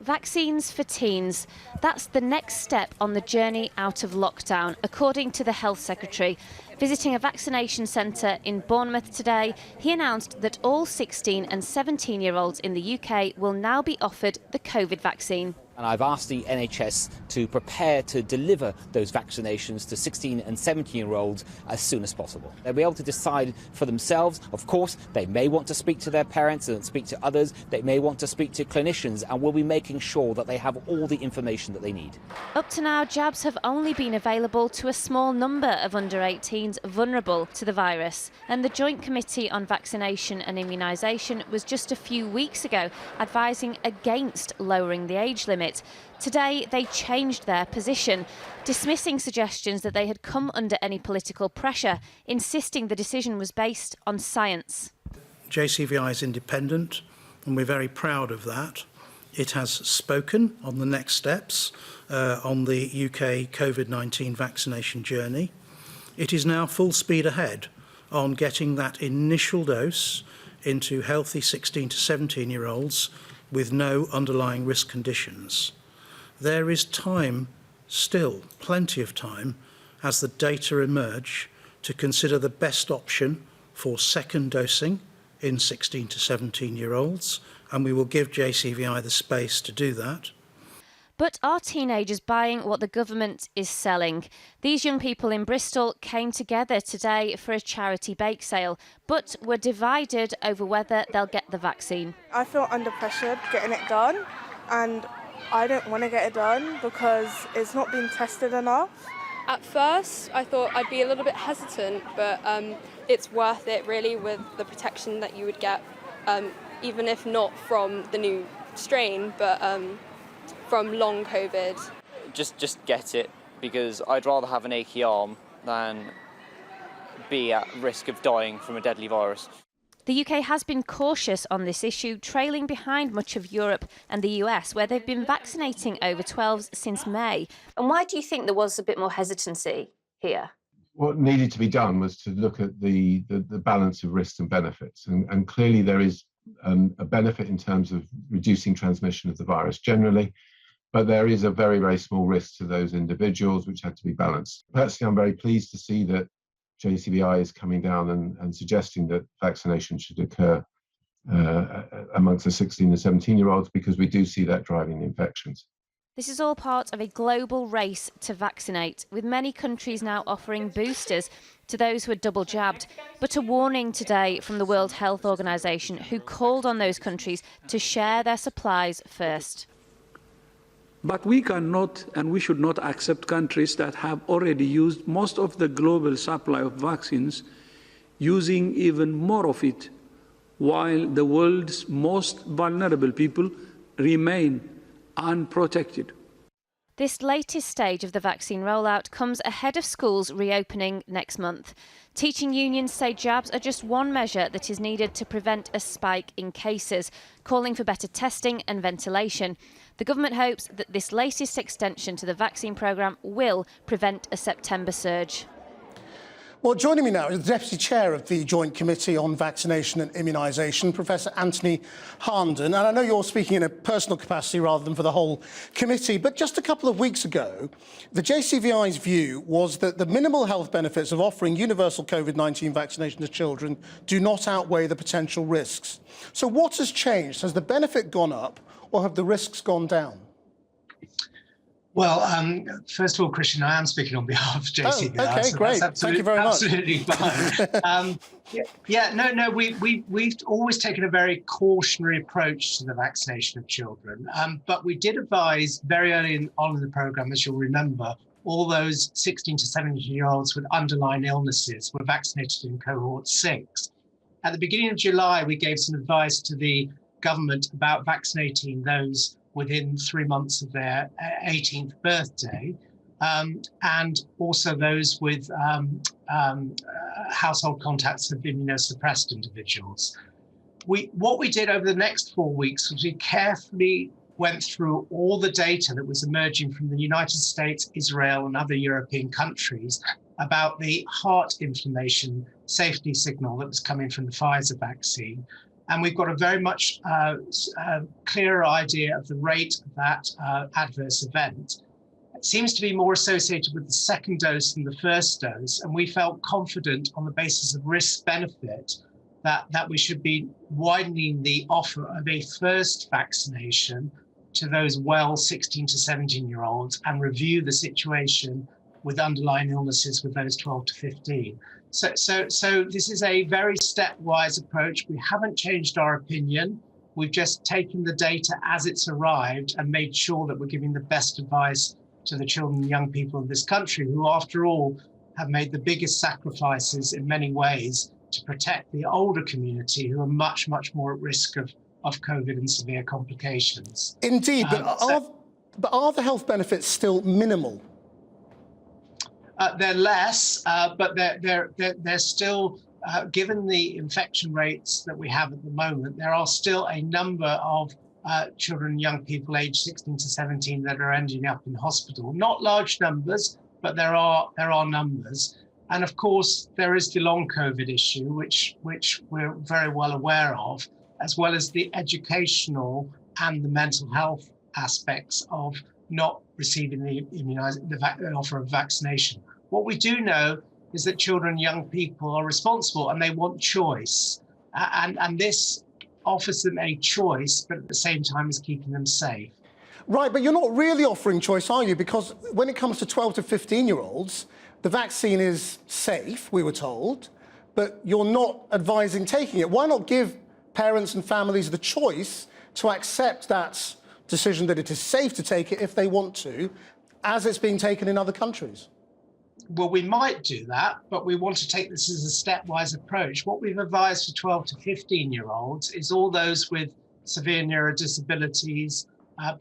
Vaccines for teens. That's the next step on the journey out of lockdown, according to the Health Secretary. Visiting a vaccination centre in Bournemouth today, he announced that all 16 and 17-year-olds in the UK will now be offered the COVID vaccine. And I've asked the NHS to prepare to deliver those vaccinations to 16 and 17-year-olds as soon as possible. They'll be able to decide for themselves. Of course, they may want to speak to their parents and speak to others. They may want to speak to clinicians, and we'll be making sure that they have all the information that they need. Up to now, jabs have only been available to a small number of under 18s vulnerable to the virus. And the Joint Committee on Vaccination and Immunisation was just a few weeks ago advising against lowering the age limit. Today, they changed their position, dismissing suggestions that they had come under any political pressure, insisting the decision was based on science. JCVI is independent, and we're very proud of that. It has spoken on the next steps on the UK COVID-19 vaccination journey. It is now full speed ahead on getting that initial dose into healthy 16 to 17-year-olds with no underlying risk conditions. There is time, still plenty of time, as the data emerge, to consider the best option for second dosing in 16 to 17-year-olds, and we will give JCVI the space to do that. But are teenagers buying what the government is selling? These young people in Bristol came together today for a charity bake sale, but were divided over whether they'll get the vaccine. I feel under pressure getting it done, and I don't want to get it done because it's not been tested enough. At first, I thought I'd be a little bit hesitant, but it's worth it really with the protection that you would get, even if not from the new strain, but from long COVID. Just get it, because I'd rather have an achy arm than be at risk of dying from a deadly virus. The UK has been cautious on this issue, trailing behind much of Europe and the US, where they've been vaccinating over 12s since May. And why do you think there was a bit more hesitancy here? What needed to be done was to look at the balance of risks and benefits. And clearly there is a benefit in terms of reducing transmission of the virus generally, but there is a very, very small risk to those individuals, which had to be balanced. Personally, I'm very pleased to see that JCVI is coming down and suggesting that vaccination should occur amongst the 16 and 17-year-olds, because we do see that driving the infections. This is all part of a global race to vaccinate, with many countries now offering boosters to those who are double jabbed. But a warning today from the World Health Organization, who called on those countries to share their supplies first. But we cannot and we should not accept countries that have already used most of the global supply of vaccines, using even more of it, while the world's most vulnerable people remain unprotected. This latest stage of the vaccine rollout comes ahead of schools reopening next month. Teaching unions say jabs are just one measure that is needed to prevent a spike in cases, calling for better testing and ventilation. The government hopes that this latest extension to the vaccine programme will prevent a September surge. Well, joining me now is the Deputy Chair of the Joint Committee on Vaccination and Immunisation, Professor Anthony Harnden. And I know you're speaking in a personal capacity rather than for the whole committee, but just a couple of weeks ago, the JCVI's view was that the minimal health benefits of offering universal COVID-19 vaccination to children do not outweigh the potential risks. So what has changed? Has the benefit gone up or have the risks gone down? Well, first of all, Christian, I am speaking on behalf of JCVI. Oh, okay, so great. Thank you very much. Absolutely fine. We've always taken a very cautionary approach to the vaccination of children. But we did advise very early on in the programme, as you'll remember, all those 16 to 17-year-olds with underlying illnesses were vaccinated in cohort 6. At the beginning of July, we gave some advice to the government about vaccinating those within 3 months of their 18th birthday, and also those with household contacts of immunosuppressed individuals. What we did over the next 4 weeks was we carefully went through all the data that was emerging from the United States, Israel, and other European countries about the heart inflammation safety signal that was coming from the Pfizer vaccine. And we've got a very much clearer idea of the rate of that adverse event. It seems to be more associated with the second dose than the first dose, and we felt confident on the basis of risk-benefit that we should be widening the offer of a first vaccination to those well 16 to 17-year-olds and review the situation with underlying illnesses with those 12 to 15. So this is a very stepwise approach. We haven't changed our opinion. We've just taken the data as it's arrived and made sure that we're giving the best advice to the children and young people of this country, who, after all, have made the biggest sacrifices in many ways to protect the older community, who are much, much more at risk of COVID and severe complications. Indeed, but are the health benefits still minimal? They're less, but they're still, given the infection rates that we have at the moment, there are still a number of children and young people aged 16 to 17 that are ending up in hospital. Not large numbers, but there are numbers. And of course, there is the long COVID issue, which we're very well aware of, as well as the educational and the mental health aspects of not receiving the offer of vaccination. What we do know is that children and young people are responsible and they want choice. And this offers them a choice, but at the same time is keeping them safe. Right, but you're not really offering choice, are you? Because when it comes to 12 to 15-year-olds, the vaccine is safe, we were told, but you're not advising taking it. Why not give parents and families the choice to accept that decision that it is safe to take it if they want to, as it's being taken in other countries? Well, we might do that, but we want to take this as a stepwise approach. What we've advised for 12 to 15-year-olds is all those with severe neurodisabilities,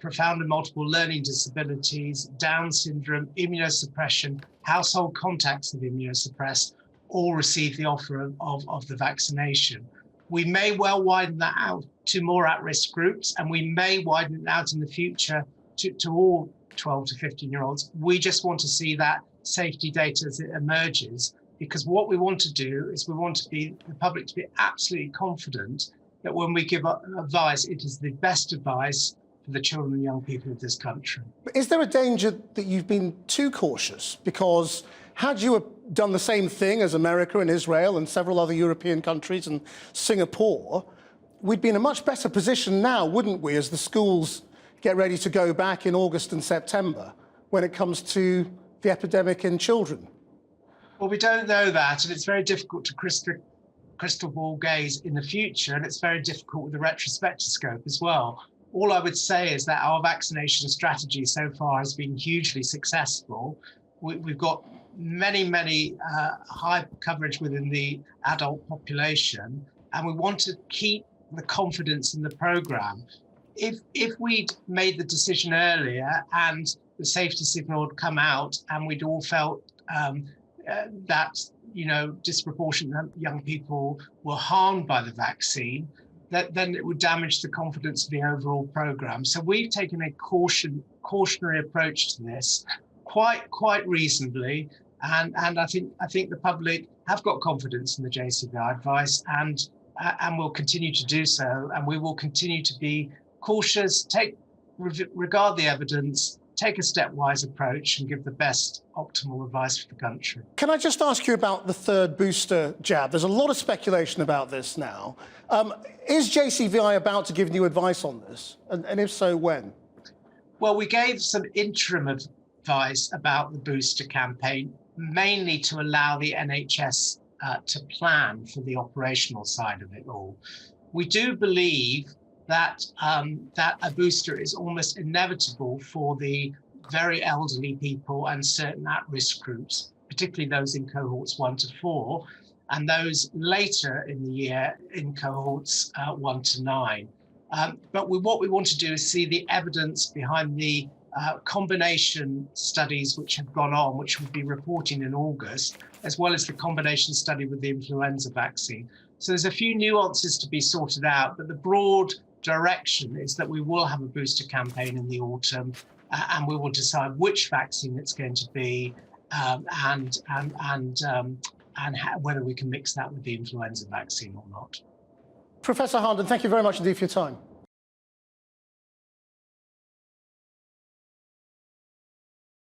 profound and multiple learning disabilities, Down syndrome, immunosuppression, household contacts of immunosuppressed, all receive the offer of the vaccination. We may well widen that out to more at-risk groups, and we may widen it out in the future to all 12 to 15-year-olds. We just want to see that safety data as it emerges, because what we want to do is we want the public to be absolutely confident that when we give advice, it is the best advice for the children and young people of this country. But is there a danger that you've been too cautious? Because had you done the same thing as America and Israel and several other European countries and Singapore, we'd be in a much better position now, wouldn't we, as the schools get ready to go back in August and September when it comes to the epidemic in children? Well, we don't know that, and it's very difficult to crystal ball gaze in the future, and it's very difficult with the retrospectoscope as well. All I would say is that our vaccination strategy so far has been hugely successful. We've got many high coverage within the adult population, and we want to keep the confidence in the program. If we'd made the decision earlier and the safety signal had come out and we'd all felt that disproportionate young people were harmed by the vaccine, then it would damage the confidence of the overall program. So we've taken a cautionary approach to this, quite reasonably, and I think the public have got confidence in the JCVI advice and will continue to do so, and we will continue to be cautious, regard the evidence, take a stepwise approach and give the best optimal advice for the country. Can I just ask you about the third booster jab? There's a lot of speculation about this now. Is JCVI about to give new advice on this? And if so, when? Well, we gave some interim advice about the booster campaign, mainly to allow the NHS to plan for the operational side of it all. We do believe that a booster is almost inevitable for the very elderly people and certain at-risk groups, particularly those in cohorts 1 to 4, and those later in the year in cohorts 1 to 9. But what we want to do is see the evidence behind the combination studies which have gone on, which we'll be reporting in August, as well as the combination study with the influenza vaccine. So there's a few nuances to be sorted out, but the broad direction is that we will have a booster campaign in the autumn, and we will decide which vaccine it's going to be, and whether we can mix that with the influenza vaccine or not. Professor Harnden, thank you very much indeed for your time.